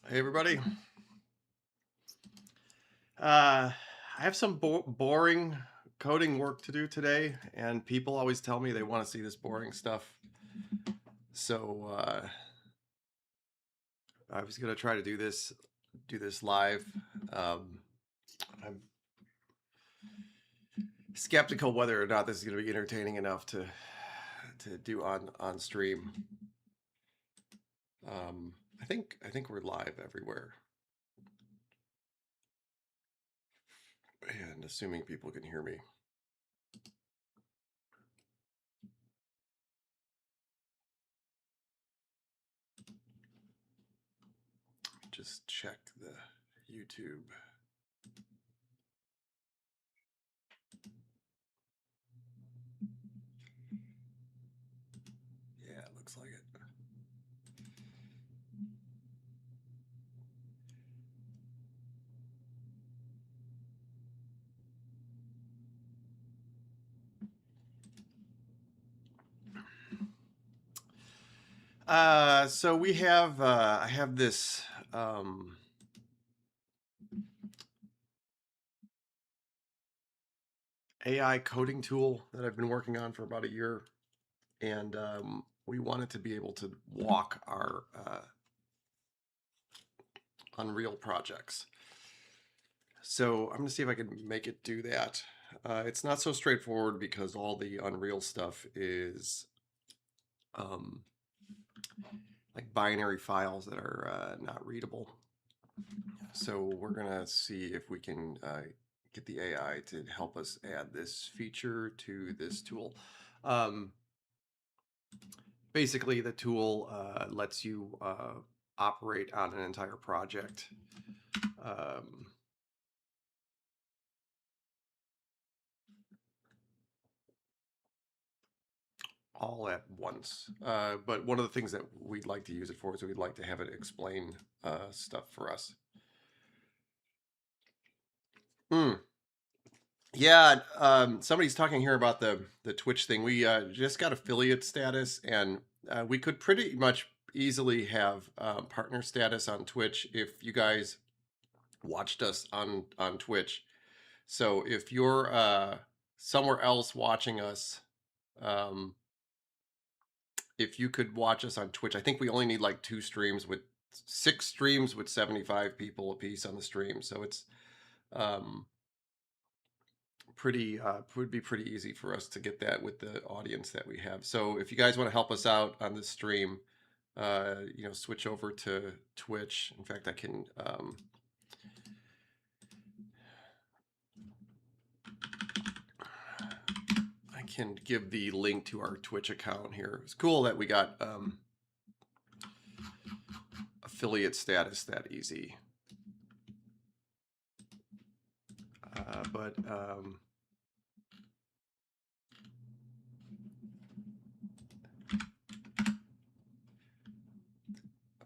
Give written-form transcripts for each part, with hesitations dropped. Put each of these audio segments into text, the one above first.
Hey everybody. I have some boring coding work to do today, and people always tell me they want to see this boring stuff. So I was gonna try to do this live. Um, I'm skeptical whether or not this is gonna be entertaining enough to do on stream. I think we're live everywhere, and assuming people can hear me. Just check the YouTube. Yeah, it looks like it. So we have I have this AI coding tool that I've been working on for about a year, and we wanted to be able to walk our Unreal projects. So I'm gonna see if I can make it do that. It's not so straightforward because all the Unreal stuff is um, like binary files that are not readable. So we're gonna see if we can get the AI to help us add this feature to this tool. Um, Basically, the tool lets you operate on an entire project. Um, all at once. But one of the things that we'd like to use it for is we'd like to have it explain stuff for us. Hmm. Yeah, somebody's talking here about the Twitch thing. We just got affiliate status, and we could pretty much easily have partner status on Twitch if you guys watched us on Twitch. So if you're somewhere else watching us, um, if you could watch us on Twitch, I think we only need like 2 streams with 6 streams with 75 people a piece on the stream. So it's um, pretty would be pretty easy for us to get that with the audience that we have. So if you guys want to help us out on this stream, switch over to Twitch. In fact, I can give the link to our Twitch account here. It's cool that we got affiliate status that easy. But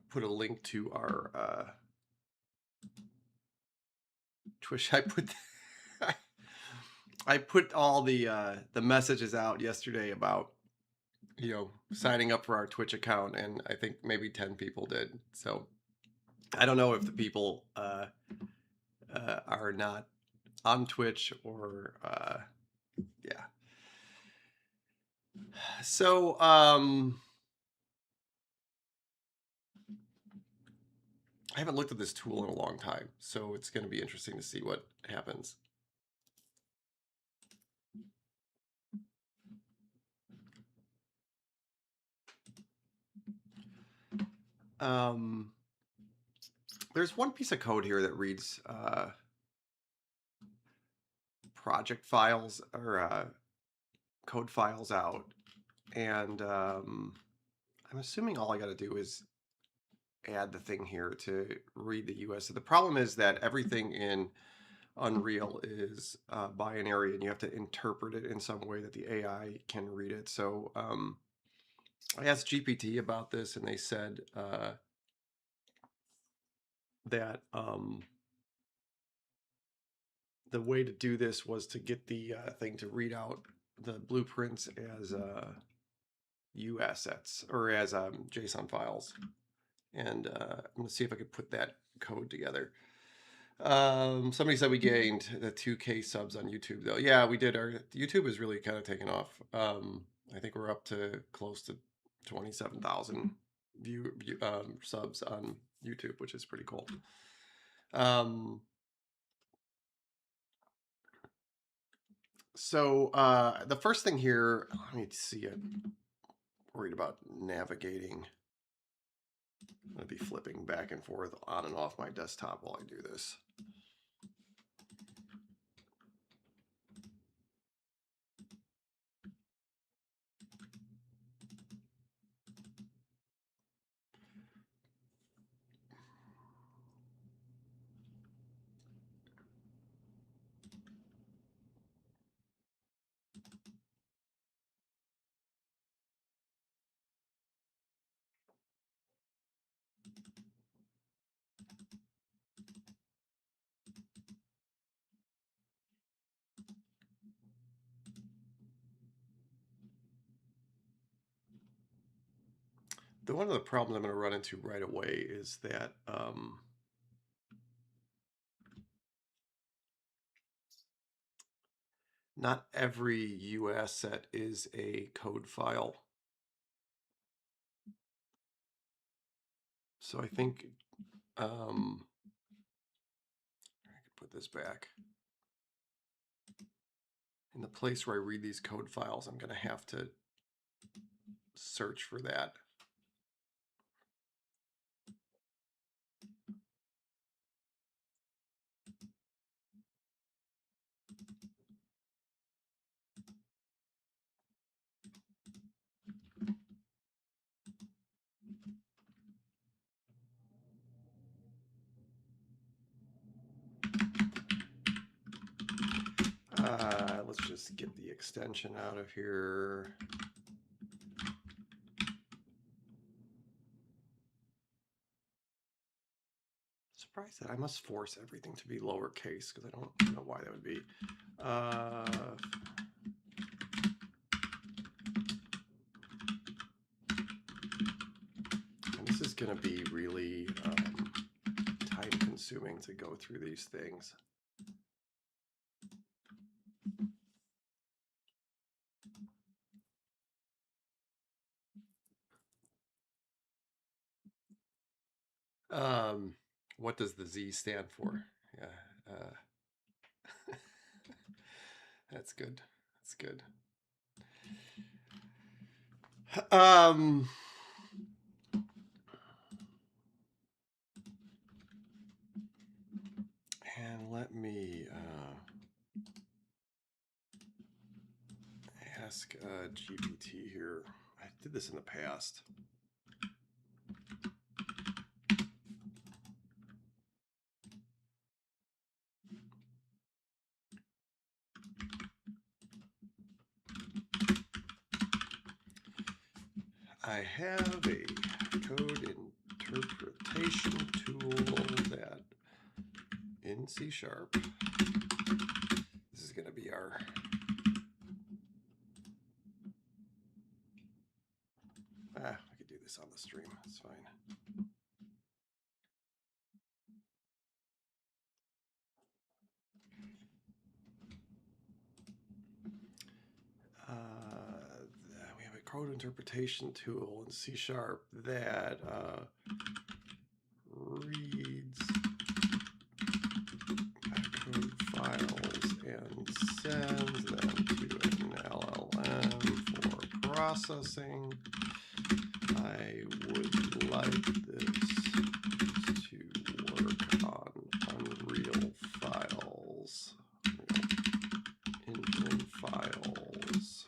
put a link to our Twitch. I put all the messages out yesterday about signing up for our Twitch account, and I think maybe 10 people did. So I don't know if the people are not on Twitch or yeah. So I haven't looked at this tool in a long time, so it's going to be interesting to see what happens. There's one piece of code here that reads project files or code files out, and I'm assuming all I got to do is add the thing here to read the US. So the problem is that everything in Unreal is binary, and you have to interpret it in some way that the AI can read it. So I asked GPT about this, and they said that the way to do this was to get the thing to read out the blueprints as U assets or as JSON files. And I'm going to see if I could put that code together. Somebody said we gained the 2K subs on YouTube, though. Yeah, we did. Our YouTube is really kind of taking off. I think we're up to close to 27,000 subs on YouTube, which is pretty cool. So the first thing here, let me see. I'm worried about navigating. I'm going to be flipping back and forth on and off my desktop while I do this. One of the problems I'm going to run into right away is that not every U asset is a code file. So I think I could put this back. In the place where I read these code files, I'm going to have to search for that. Let's just get the extension out of here. Surprised that I must force everything to be lowercase because I don't know why that would be. And this is going to be really time consuming to go through these things. What does the Z stand for? Yeah, that's good. That's good. And let me ask GPT here. I did this in the past. I have a code interpretation tool that in C#. This is going to be our we could do this on the stream. It's fine. We have a code interpretation tool in C# that reads code files and sends them to an LLM for processing. I would like this to work on Unreal files, Engine files,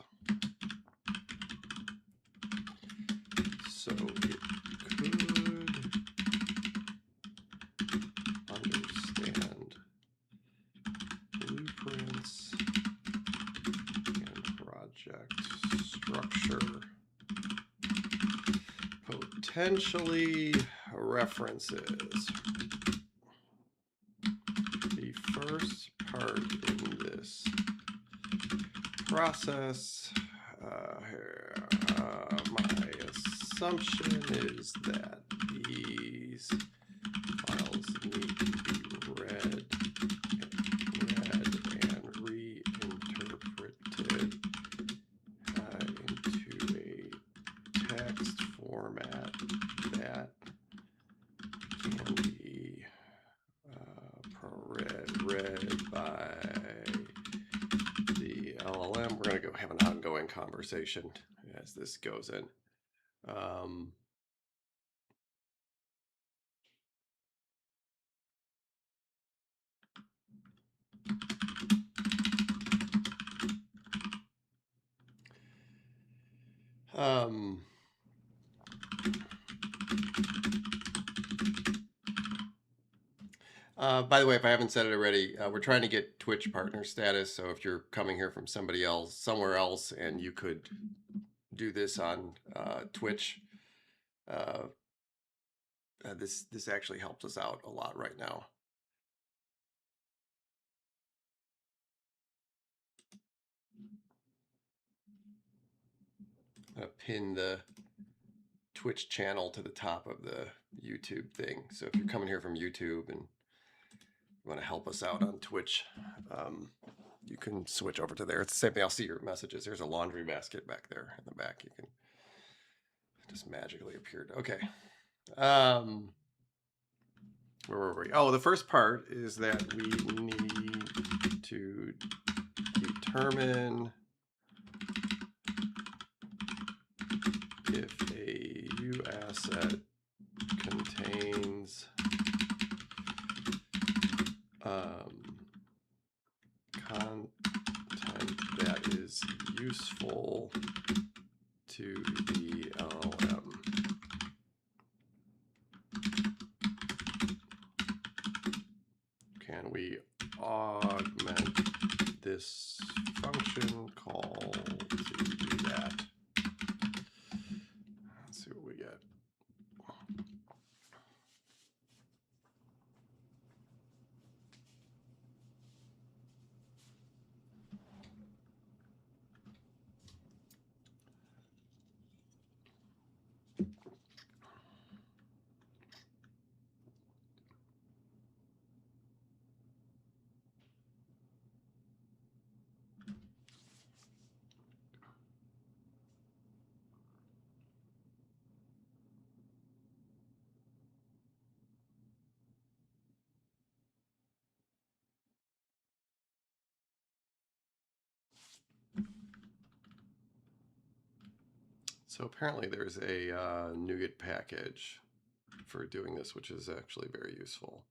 so it could understand blueprints and project structure, potentially references. The first part in this process, my assumption is that These files need to be read and reinterpreted into a text format that can be read by the LLM. We're going to go have an ongoing conversation as this goes in. By the way, if I haven't said it already, we're trying to get Twitch partner status. So if you're coming here from somebody else, somewhere else, and you could do this on Twitch, this actually helps us out a lot right now. I'm gonna pin the Twitch channel to the top of the YouTube thing. So if you're coming here from YouTube and you want to help us out on Twitch, you can switch over to there. It's the same thing. I'll see your messages. There's a laundry basket back there in the back. You can just magically appeared. Okay. Where were we? Oh, the first part is that we need to determine if a U asset contains content that is useful to the LLM. Can we augment this function call to do that? Let's see what we get. So apparently there's a NuGet package for doing this, which is actually very useful.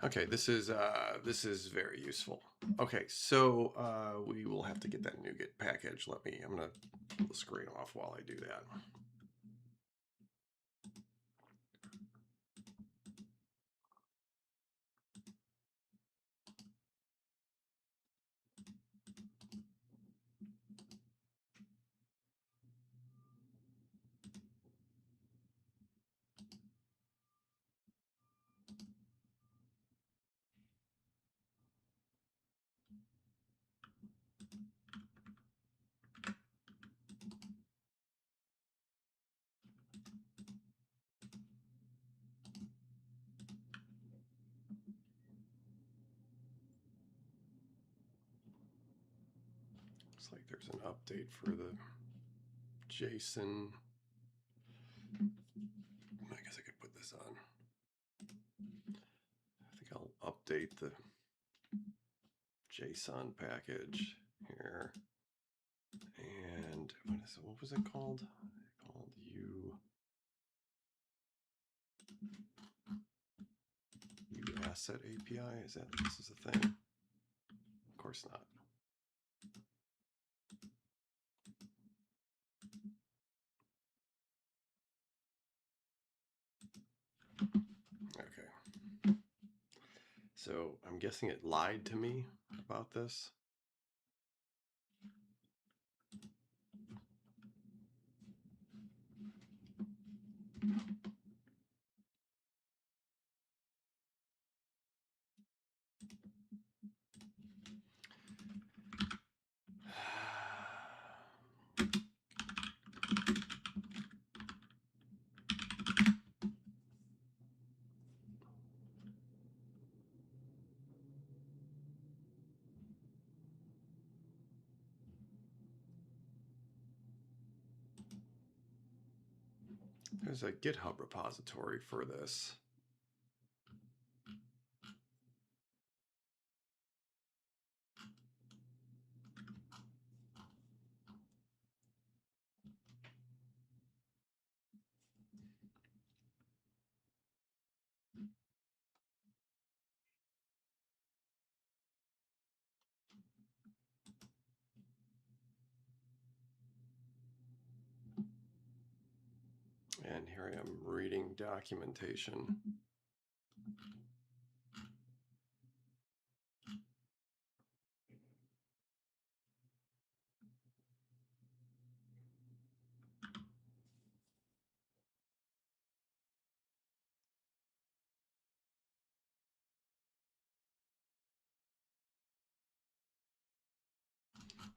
Okay, this is very useful. Okay, so we will have to get that NuGet package. I'm gonna pull the screen off while I do that. Looks like there's an update for the JSON. I guess I could put this on. I think I'll update the JSON package here. And what was it called? Called U asset API. This is a thing? Of course not. Okay. So I'm guessing it lied to me about this. There's a GitHub repository for this. And here I am reading documentation.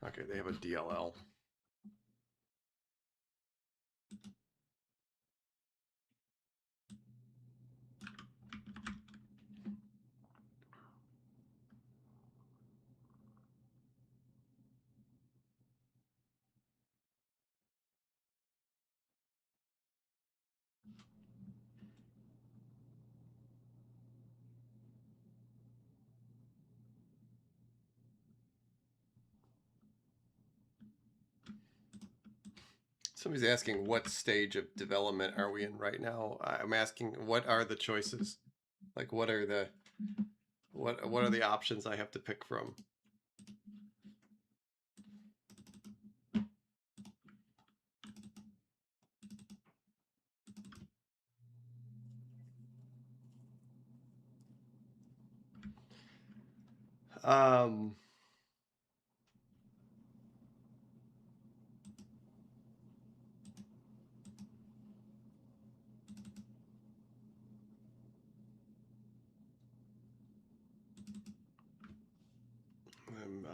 Okay, they have a DLL. Somebody's asking what stage of development are we in right now? I'm asking what are the choices? Like what are the options I have to pick from? Um,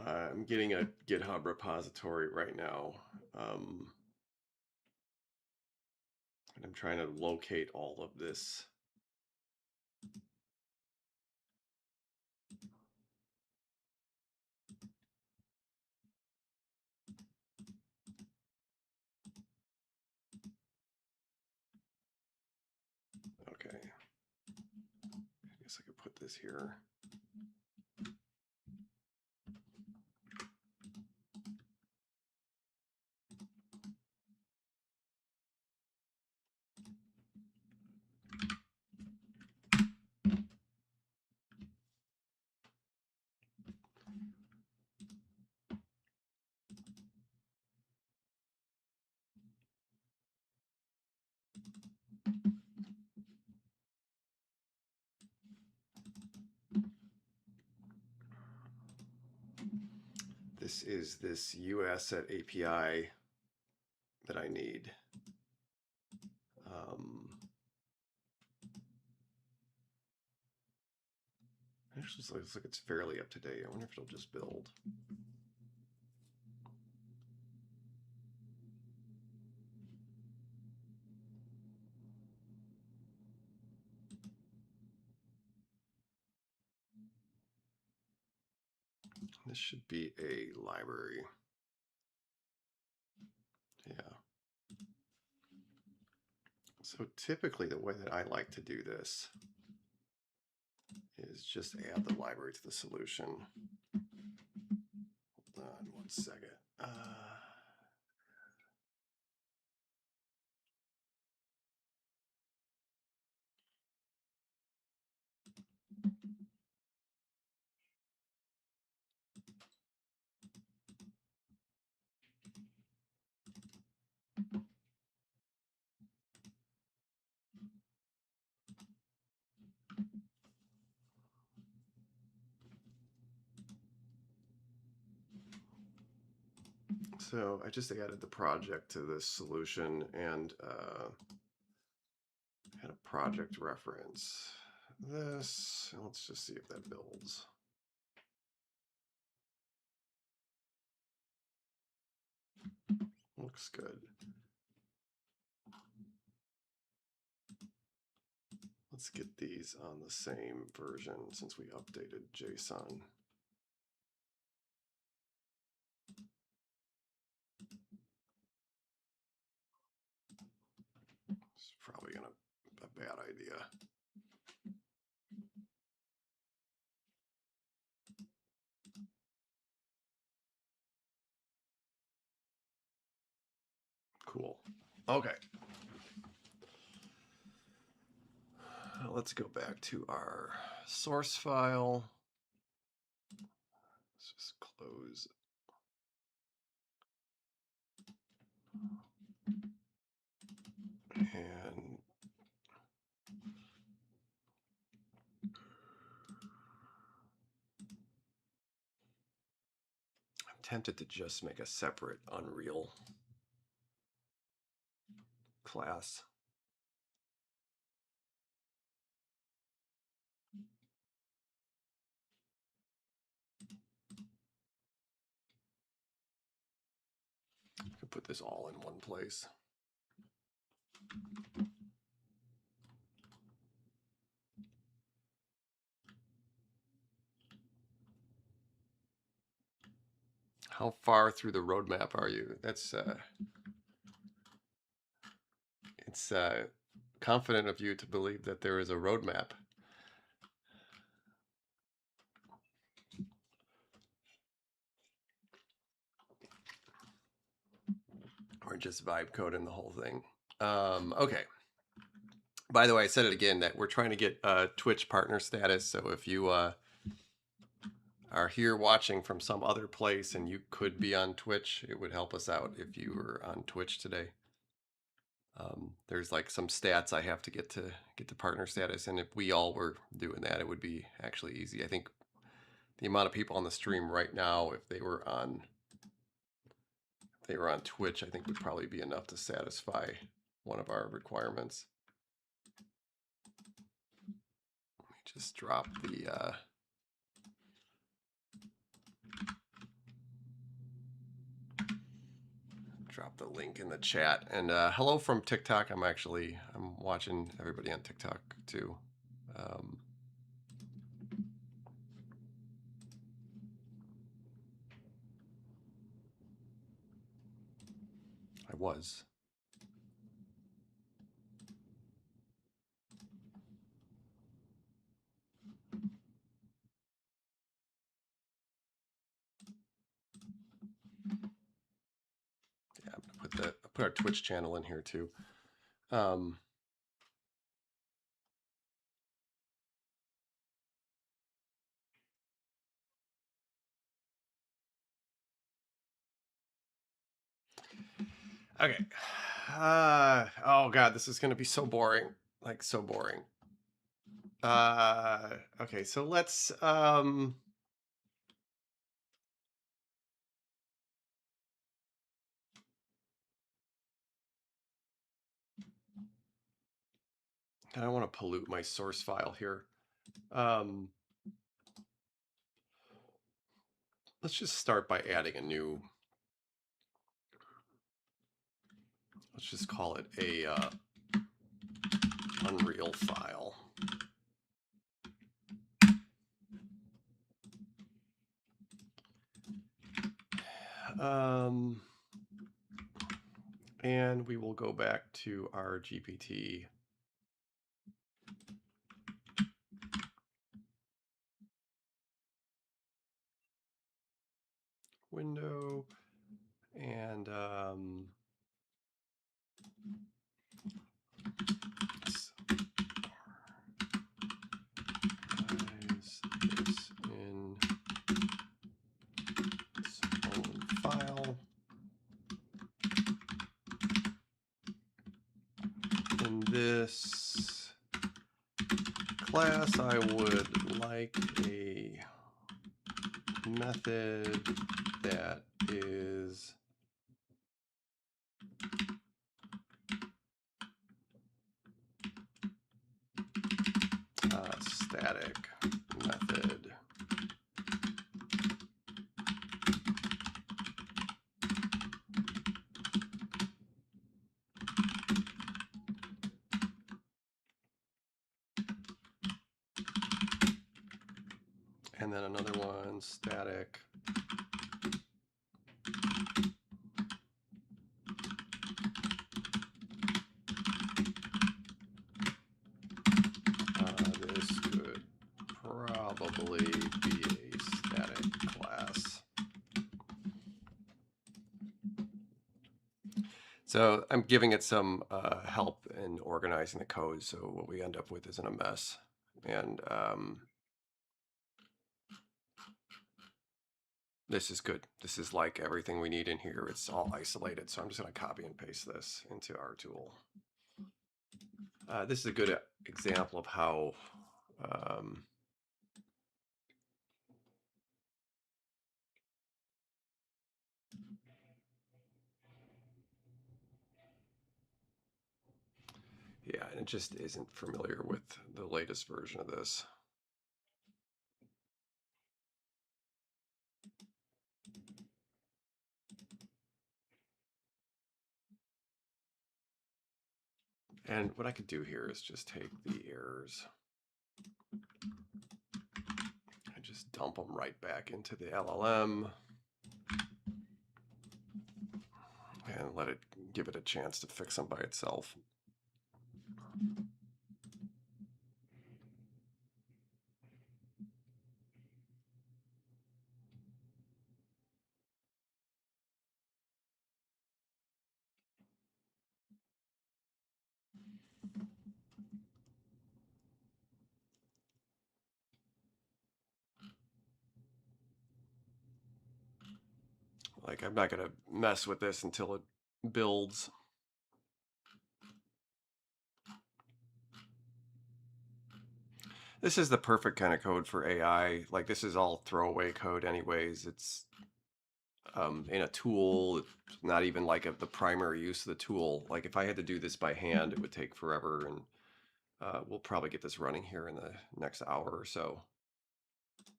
I'm getting a GitHub repository right now. And I'm trying to locate all of this. Okay. I guess I could put this here. This is this UAsset API that I need. Actually, looks like it's fairly up to date. I wonder if it'll just build. This should be a library. Yeah. So typically the way that I like to do this is just add the library to the solution. Hold on 1 second. So I just added the project to this solution and had a project reference. This, let's just see if that builds. Looks good. Let's get these on the same version since we updated JSON. It's probably a bad idea. Cool. Okay. Let's go back to our source file. Let's just close. And I'm tempted to just make a separate Unreal class. I can put this all in one place. How far through the roadmap are you? That's it's confident of you to believe that there is a roadmap. Or just vibe coding the whole thing. Okay. By the way, I said it again that we're trying to get Twitch partner status. So if you are here watching from some other place and you could be on Twitch, it would help us out if you were on Twitch today. There's like some stats I have to get to partner status, and if we all were doing that, it would be actually easy. I think the amount of people on the stream right now, if they were on Twitch, I think would probably be enough to satisfy one of our requirements. Let me just drop the link in the chat. And hello from TikTok. I'm watching everybody on TikTok too. I was. Yeah, I'm gonna put our Twitch channel in here too. Okay. Oh god, this is gonna be so boring. Like so boring. Okay, so let's I don't want to pollute my source file here. Let's just start by adding a new. Let's just call it a Unreal file. And we will go back to our GPT window and this in its own file. In this class, I would like a method that is static method. And then another one, static this could probably be a static class. So I'm giving it some help in organizing the code, so what we end up with isn't a mess. And this is good. This is like everything we need in here. It's all isolated, so I'm just going to copy and paste this into our tool. This is a good example of how yeah, and it just isn't familiar with the latest version of this. And what I could do here is just take the errors and just dump them right back into the LLM and let it give it a chance to fix them by itself. Like, I'm not going to mess with this until it builds. This is the perfect kind of code for AI. Like, this is all throwaway code anyways. It's in a tool. It's not even like the primary use of the tool. Like, if I had to do this by hand, it would take forever, and we'll probably get this running here in the next hour or so.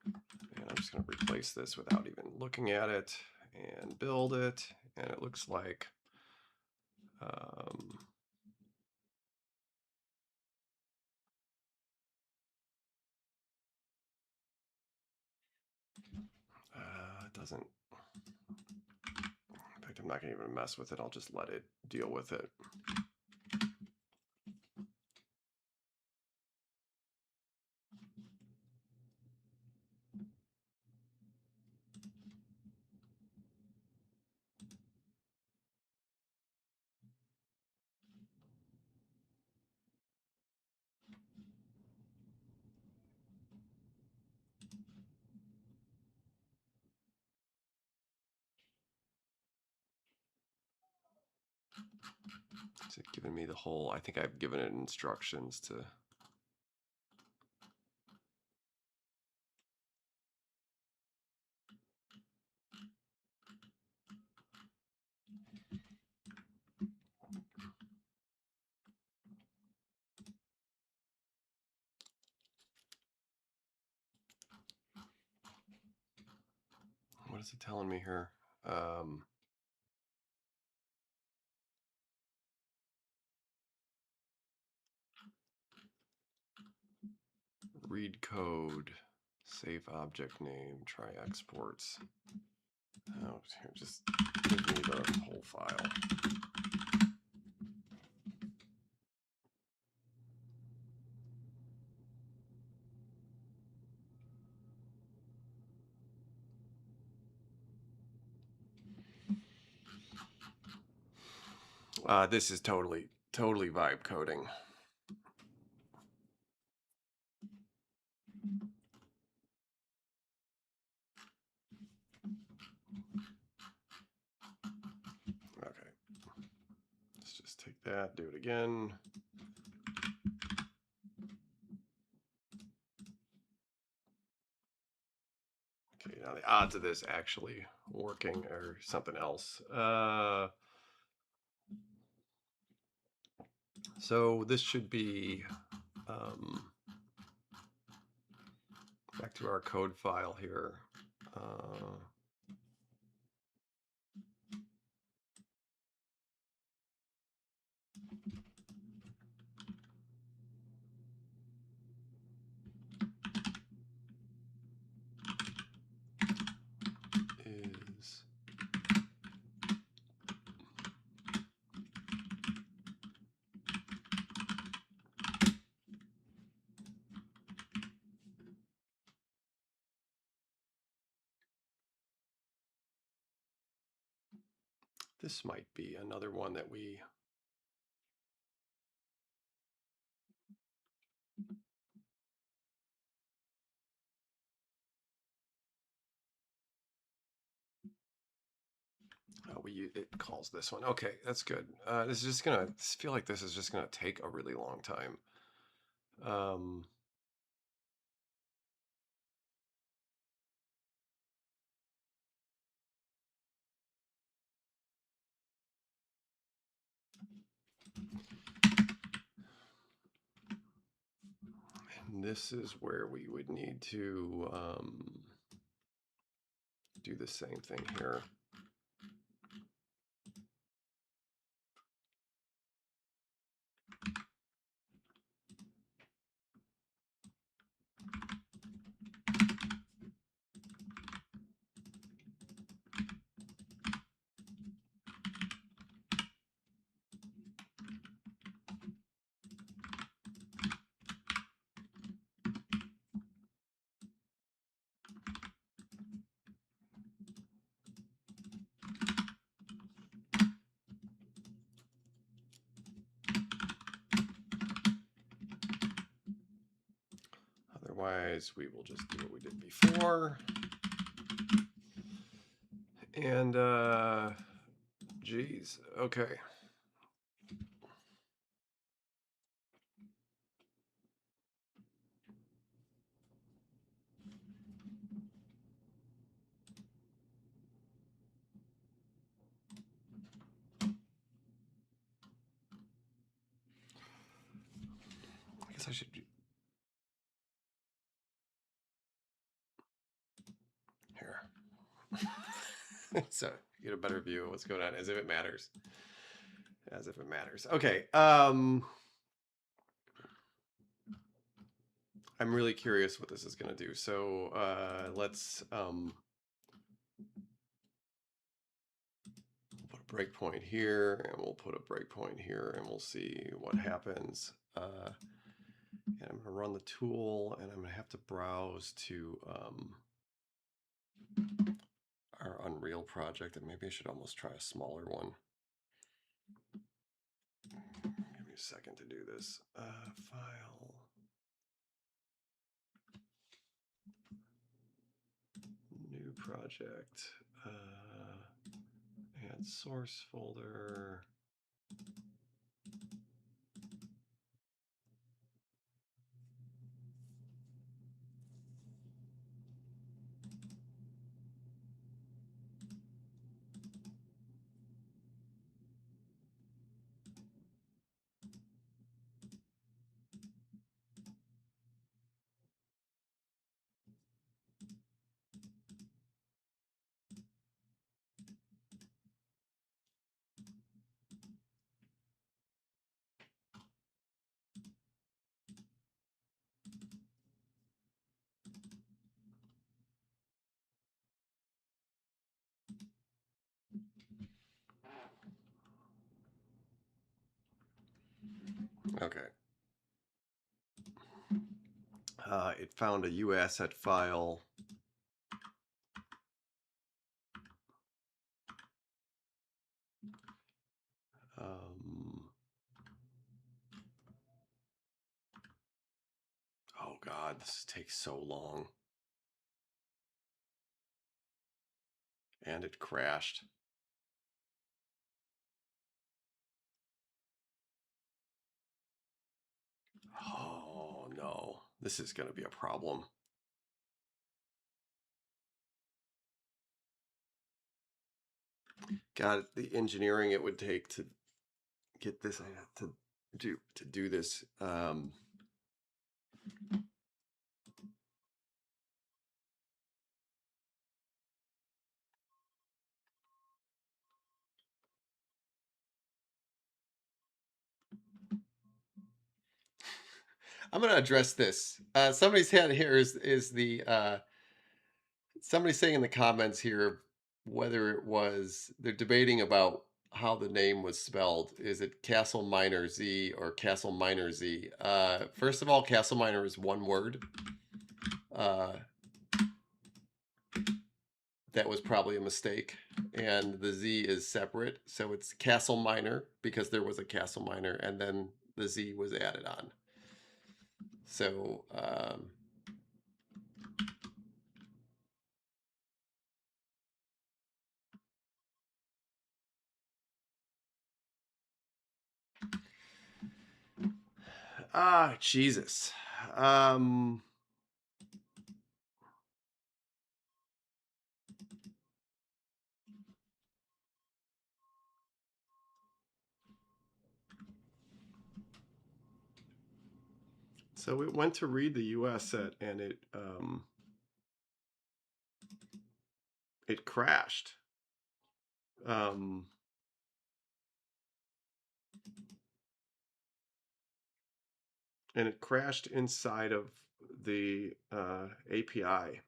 And I'm just going to replace this without even looking at it and build it. And it looks like it doesn't. In fact, I'm not going to even mess with it. I'll just let it deal with it. It's giving me the whole, I think I've given it instructions to. What is it telling me here? Read code, save object name, try exports. Oh, here, just give me the whole file. This is totally vibe coding. Okay, let's just take that, do it again. Okay, now the odds of this actually working are something else. So this should be Back to our code file here. Is this might be another one that we it calls this one. Okay, that's good. This is just gonna feel like this is just gonna take a really long time. And this is where we would need to do the same thing here. Otherwise, we will just do what we did before. And, geez, okay. I guess I should do here. So you get a better view of what's going on, as if it matters. As if it matters. Okay. I'm really curious what this is going to do. So let's put a breakpoint here, and we'll put a breakpoint here, and we'll see what happens. And I'm going to run the tool, and I'm going to have to browse to our Unreal project, and maybe I should almost try a smaller one. Give me a second to do this. File. New project. Add source folder. Okay. It found a UAsset file. Oh God, this takes so long. And it crashed. Oh no, this is going to be a problem. God, the engineering it would take to get this to do this. I'm gonna address this. Somebody's had here is the somebody's saying in the comments here whether it was they're debating about how the name was spelled. Is it CastleMiner Z or CastleMiner Z? First of all, CastleMiner is one word. Uh, that was probably a mistake, and the Z is separate, so it's CastleMiner because there was a CastleMiner, and then the Z was added on. So Jesus. Um, so it went to read the US set and it crashed. Um, and it crashed inside of the API.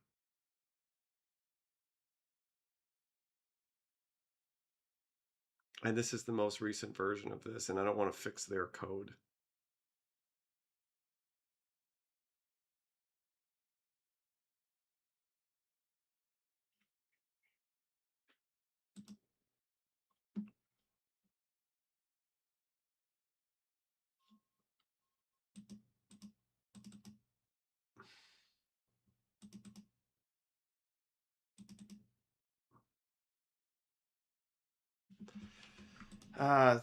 And this is the most recent version of this, and I don't want to fix their code.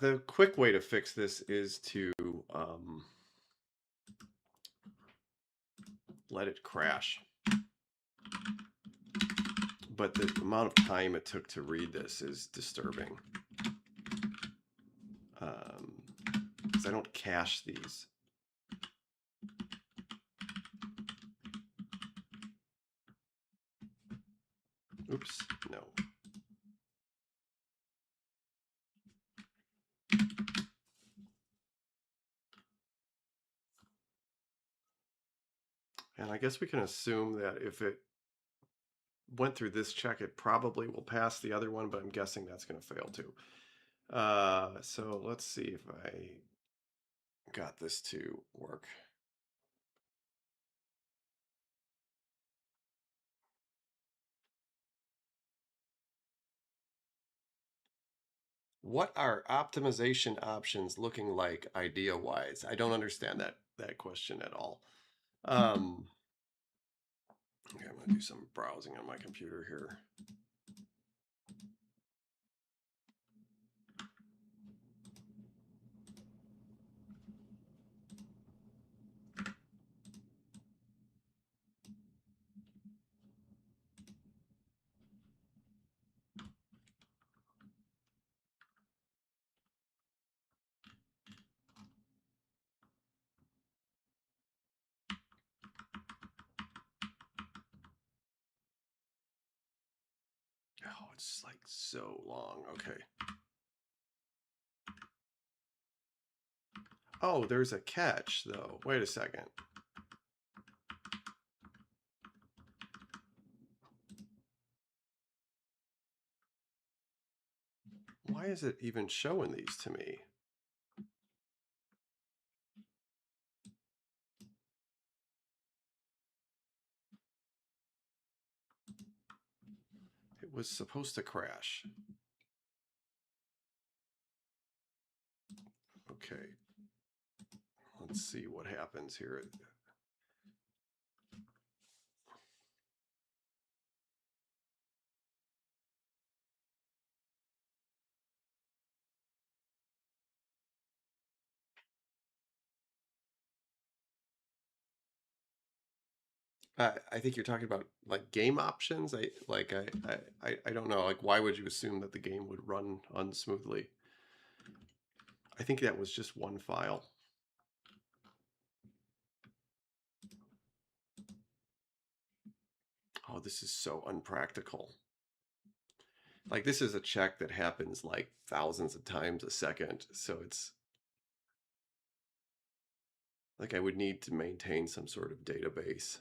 The quick way to fix this is to let it crash. But the amount of time it took to read this is disturbing. Because I don't cache these. Oops, no. And I guess we can assume that if it went through this check, it probably will pass the other one, but I'm guessing that's going to fail too. So let's see if I got this to work. What are optimization options looking like idea-wise? I don't understand that question at all. Okay, I'm gonna do some browsing on my computer here. Oh, it's like so long. Okay. Oh, there's a catch though. Wait a second. Why is it even showing these to me? It was supposed to crash. Okay. Let's see what happens here. I think you're talking about like game options. I don't know. Like, why would you assume that the game would run unsmoothly? I think that was just one file. Oh, this is so unpractical. Like, this is a check that happens like thousands of times a second. So it's Like I would need to maintain some sort of database.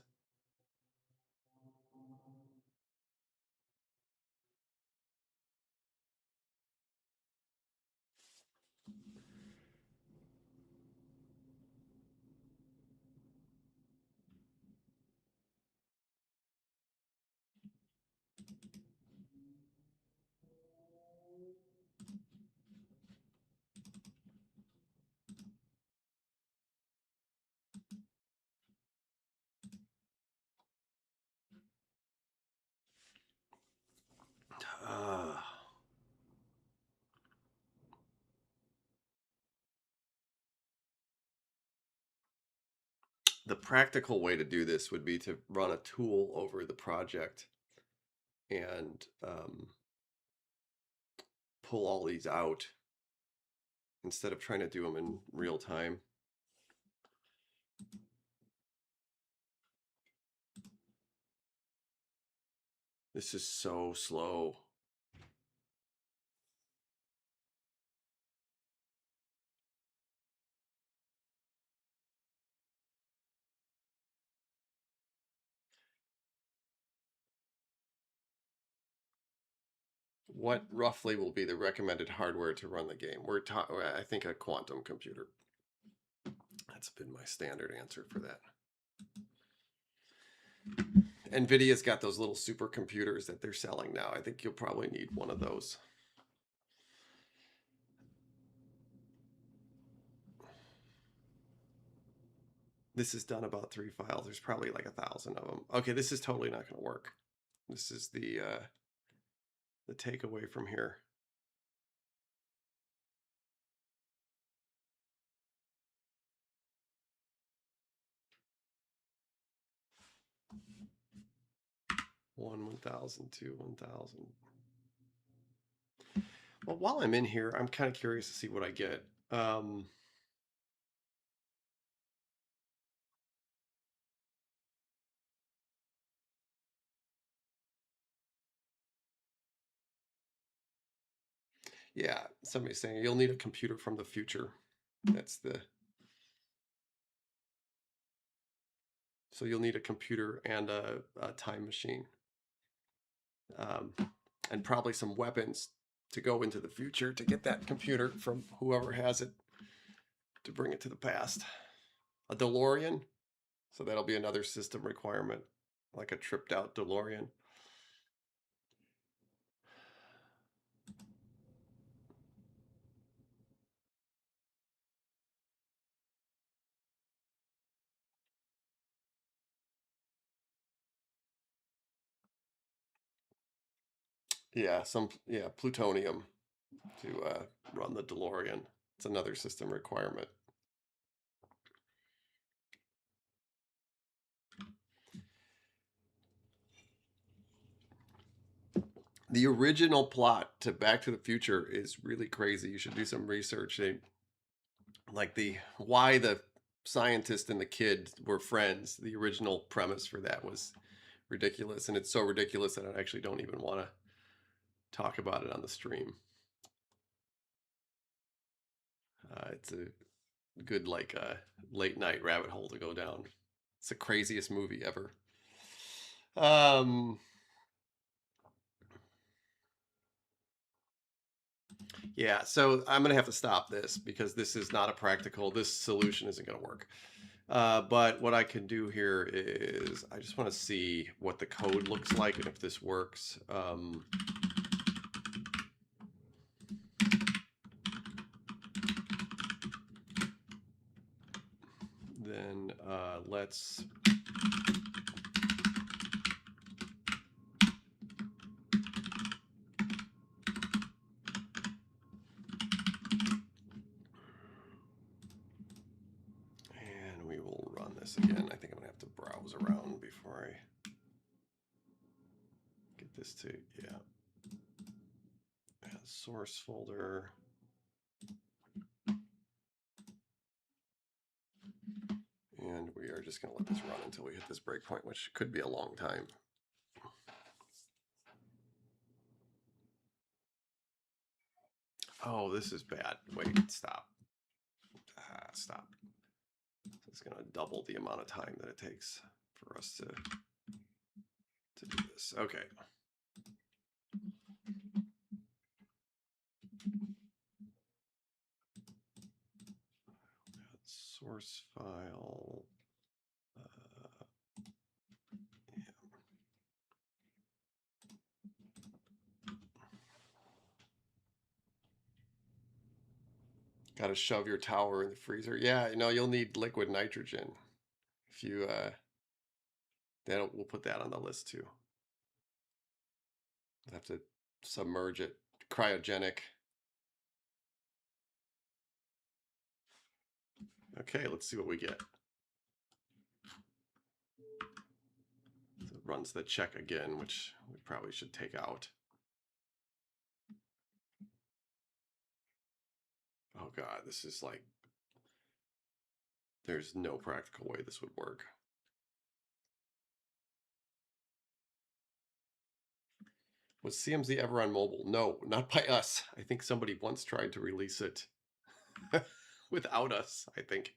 Uh, the practical way to do this would be to run a tool over the project and pull all these out instead of trying to do them in real time. This is so slow. What roughly will be the recommended hardware to run the game? I think a quantum computer. That's been my standard answer for that. NVIDIA's got those little supercomputers that they're selling now. I think you'll probably need one of those. This is done about 3 files. There's probably like 1,000 of them. Okay, this is totally not going to work. This is the takeaway from here. One 1,000, 2 1,000. Well, while I'm in here, I'm kind of curious to see what I get. Yeah, somebody's saying you'll need a computer from the future. That's the So you'll need a computer and a time machine, and probably some weapons to go into the future to get that computer from whoever has it to bring it to the past. A DeLorean, so that'll be another system requirement, like a tripped out DeLorean. Yeah, plutonium to run the DeLorean. It's another system requirement. The original plot to Back to the Future is really crazy. You should do some research. Like why the scientist and the kid were friends. The original premise for that was ridiculous, and it's so ridiculous that I actually don't even want to talk about it on the stream. It's a good late night rabbit hole to go down. It's the craziest movie ever. Yeah, so I'm gonna have to stop this because this is not a practical. This solution isn't gonna work. But what I can do here is I just want to see what the code looks like and if this works. Then let's and we will run this again. I think I'm gonna have to browse around before I get this to source folder. And we are just going to let this run until we hit this breakpoint, which could be a long time. Oh, this is bad. Wait, stop. Stop. It's going to double the amount of time that it takes for us to do this. Okay. Source file. Yeah. Got to shove your tower in the freezer. Yeah, you'll need liquid nitrogen. If you, we'll put that on the list too. We'll have to submerge it, cryogenic. Okay, let's see what we get. So it runs the check again, which we probably should take out. Oh God, this is like, there's no practical way this would work. Was CMZ ever on mobile? No, not by us. I think somebody once tried to release it without us, I think.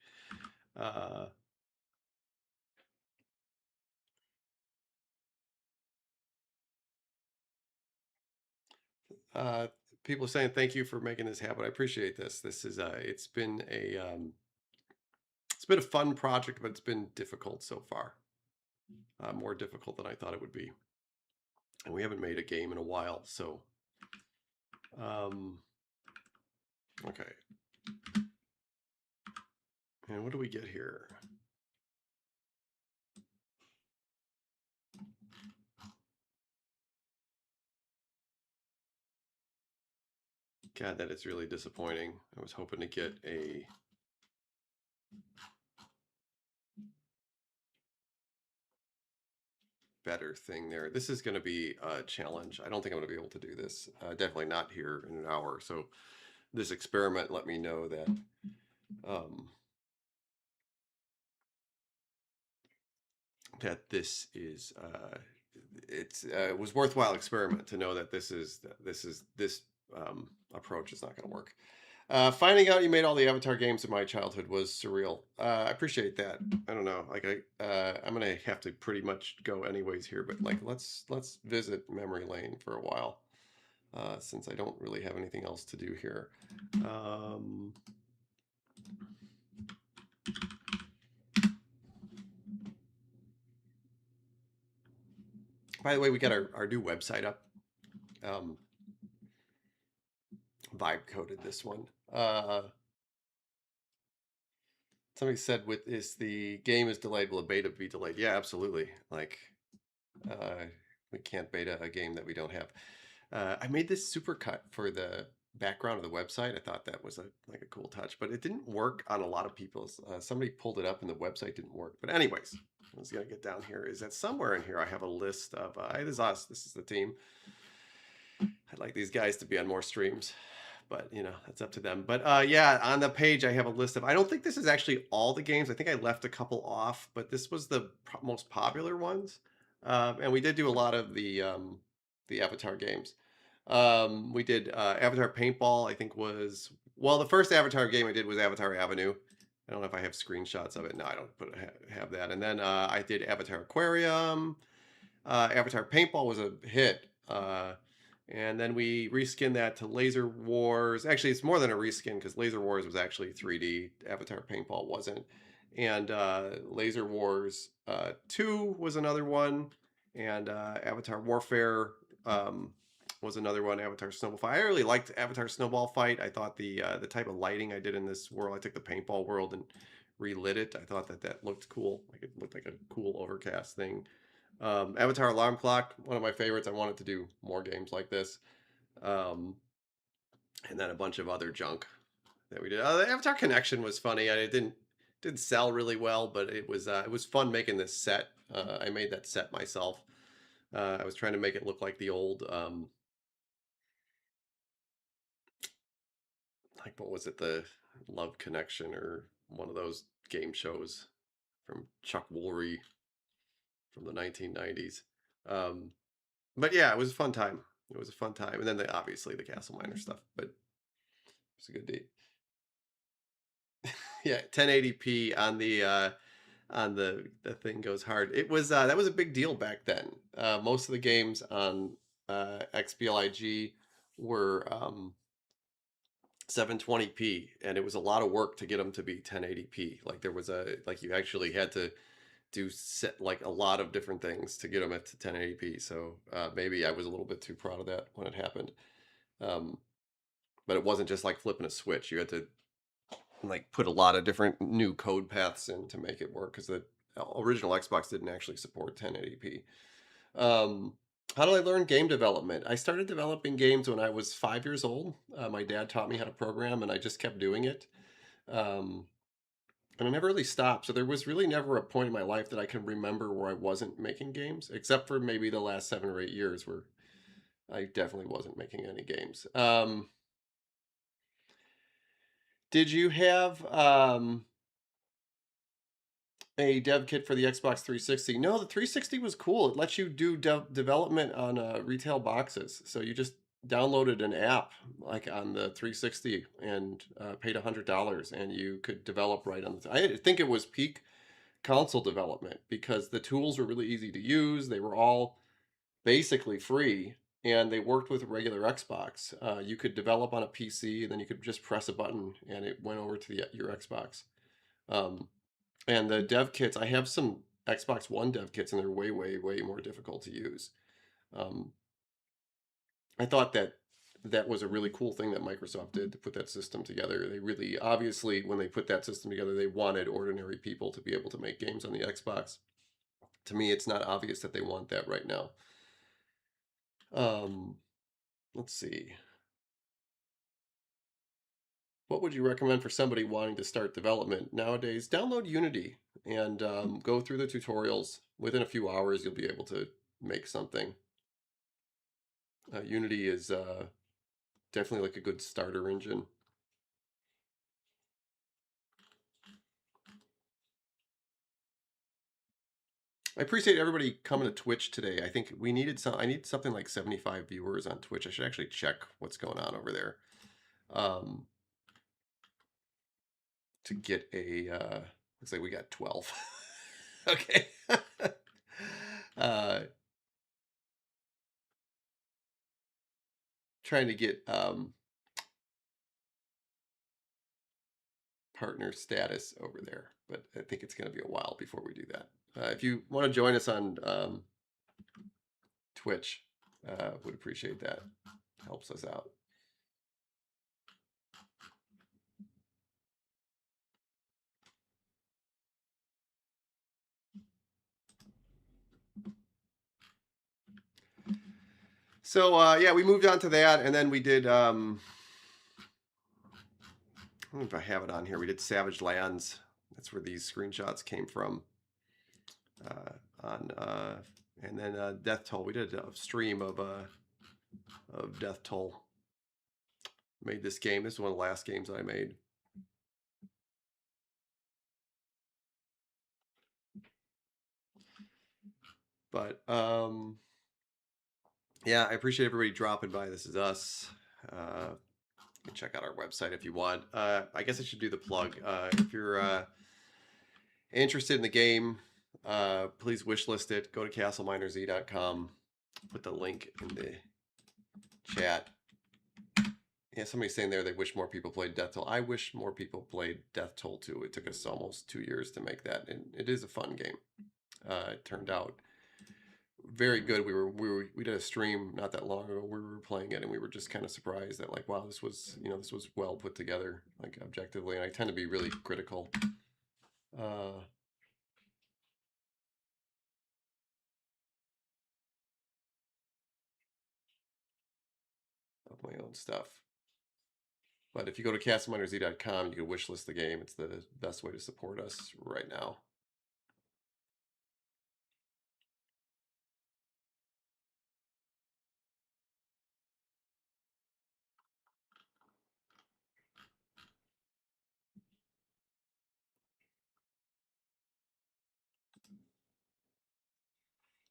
People are saying thank you for making this happen. I appreciate this. This is it's been a fun project, but it's been difficult so far. More difficult than I thought it would be. And we haven't made a game in a while, so okay. And what do we get here? God, that is really disappointing. I was hoping to get a better thing there. This is going to be a challenge. I don't think I'm going to be able to do this. Definitely not here in an hour. So this experiment let me know that that this is it was worthwhile experiment to know that this approach is not going to work. Finding out you made all the Avatar games in my childhood was surreal. I appreciate that. I don't know, like I'm gonna have to pretty much go anyways here, but like let's visit memory lane for a while, since I don't really have anything else to do here. By the way, we got our new website up. Vibe coded this one. Somebody said, "With is the game is delayed, will a beta be delayed?" Yeah, absolutely. Like, we can't beta a game that we don't have. I made this supercut for the background of the website. I thought that was a cool touch, but it didn't work on a lot of people's. Somebody pulled it up and the website didn't work. But anyways, I was gonna get down here. Is that somewhere in here? I have a list of. This is us. This is the team. I'd like these guys to be on more streams, but that's up to them. But yeah, on the page I have a list of. I don't think this is actually all the games. I think I left a couple off, but this was the most popular ones, and we did do a lot of the Avatar games. We did Avatar Paintball. I think was the first Avatar game I did was Avatar Avenue. I don't know if I have screenshots of it. No, I don't have that. And then I did Avatar Aquarium. Avatar Paintball was a hit. And then we reskinned that to Laser Wars. Actually, it's more than a reskin because Laser Wars was actually 3D. Avatar Paintball wasn't. And Laser Wars 2 was another one. And Avatar Warfare was another one. Avatar Snowball Fight. I really liked Avatar Snowball Fight. I thought the type of lighting I did in this world, I took the paintball world and relit it. I thought that looked cool. Like it looked like a cool overcast thing. Avatar Alarm Clock, one of my favorites. I wanted to do more games like this. And then a bunch of other junk that we did. The Avatar Connection was funny. It didn't sell really well, but it was fun making this set. I made that set myself. I was trying to make it look like the old like what was it, the Love Connection or one of those game shows from Chuck Woolery from the 1990s. But yeah, it was a fun time. It was a fun time, and then obviously the CastleMiner stuff. But it's a good date. Yeah, 1080p on the thing goes hard. It was that was a big deal back then. Most of the games on XBLIG were 720p, and it was a lot of work to get them to be 1080p. Like there was a like you actually had to do set like a lot of different things to get them at 1080p. So maybe I was a little bit too proud of that when it happened. Um, but it wasn't just like flipping a switch. You had to like put a lot of different new code paths in to make it work because the original Xbox didn't actually support 1080p. Um, how did I learn game development? I started developing games when I was 5 years old. My dad taught me how to program, and I just kept doing it. Um, and I never really stopped. So there was really never a point in my life that I can remember where I wasn't making games, except for maybe the last 7 or 8 years where I definitely wasn't making any games. Did you have a dev kit for the Xbox 360? No, the 360 was cool. It lets you do development on retail boxes. So you just downloaded an app like on the 360 and paid $100, and you could develop right on the. I think it was peak console development because the tools were really easy to use. They were all basically free, and they worked with a regular Xbox. You could develop on a PC, and then you could just press a button, and it went over to your Xbox. Um, and the dev kits, I have some Xbox One dev kits, and they're way, way, way more difficult to use. Um, I thought that that was a really cool thing that Microsoft did to put that system together. They really, obviously, when they put that system together, they wanted ordinary people to be able to make games on the Xbox. To me, it's not obvious that they want that right now. Um, let's see. What would you recommend for somebody wanting to start development nowadays? Download Unity and go through the tutorials. Within a few hours, you'll be able to make something. Unity is definitely like a good starter engine. I appreciate everybody coming to Twitch today. I think we needed some. I need something like 75 viewers on Twitch. I should actually check what's going on over there um, to get a. Looks like we got 12. Okay. uh, trying to get partner status over there, but I think it's going to be a while before we do that. If you want to join us on Twitch, would appreciate that. Helps us out. So yeah, we moved on to that, and then we did. I don't know if I have it on here. We did Savage Lands. That's where these screenshots came from. On and then Death Toll. We did a stream of Death Toll. Made this game. This is one of the last games I made. But yeah, I appreciate everybody dropping by. This is us. You can check out our website if you want. I guess I should do the plug. If you're interested in the game, please wishlist it. Go to CastleMinerZ.com. Put the link in the chat. Yeah, somebody's saying there they wish more people played Death Toll. I wish more people played Death Toll 2. It took us almost 2 years to make that, and it is a fun game. It turned out very good. We did a stream not that long ago. We were playing it, and we were just kind of surprised that like, wow, this was well put together, like objectively. And I tend to be really critical. Uh, of my own stuff. But if you go to castminerz.com, you can wishlist the game. It's the best way to support us right now.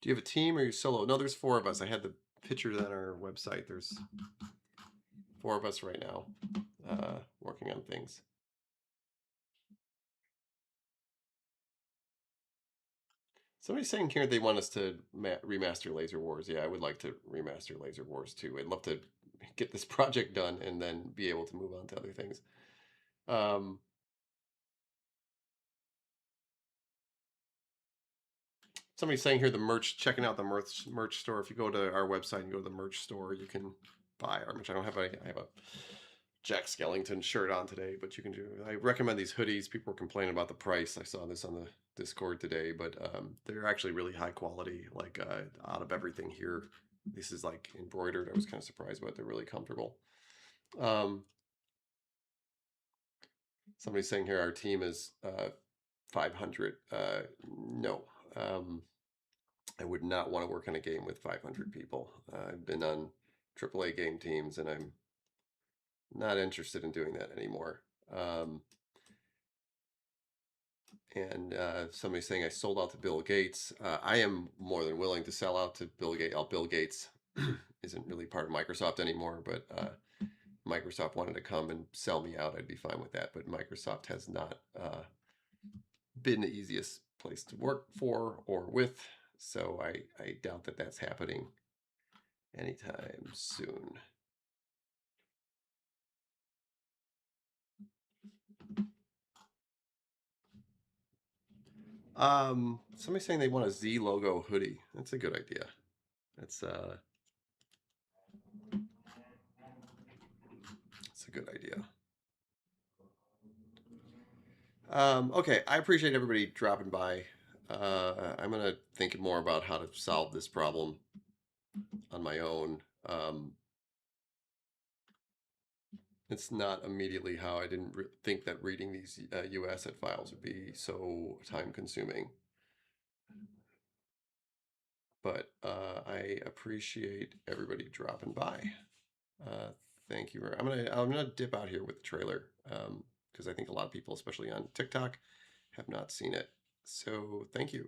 Do you have a team or are you solo? No, there's four of us. I had the pictures on our website. There's four of us right now working on things. Somebody's saying here they want us to remaster Laser Wars. Yeah, I would like to remaster Laser Wars too. I'd love to get this project done and then be able to move on to other things. Um, Somebody's saying here the merch, checking out the merch store. If you go to our website and go to the merch store, you can buy our merch. I don't have a, I have a Jack Skellington shirt on today, but you can do. I recommend these hoodies. People were complaining about the price. I saw this on the Discord today, but they're actually really high quality. Like out of everything here, this is like embroidered. I was kind of surprised, but they're really comfortable. Um, Somebody's saying here our team is 500. No, um, I would not want to work on a game with 500 people. I've been on AAA game teams, and I'm not interested in doing that anymore. And somebody's saying I sold out to Bill Gates. I am more than willing to sell out to Bill Gates. Bill Gates isn't really part of Microsoft anymore, but Microsoft wanted to come and sell me out. I'd be fine with that. But Microsoft has not been the easiest place to work for or with, so I doubt that that's happening anytime soon. Somebody's saying they want a Z logo hoodie. That's a good idea. That's a good idea. Okay, I appreciate everybody dropping by. I'm gonna think more about how to solve this problem on my own. It's not immediately how I didn't think that reading these UAsset files would be so time consuming. But I appreciate everybody dropping by. Uh, Thank you. I'm gonna dip out here with the trailer because I think a lot of people, especially on TikTok, have not seen it. So thank you.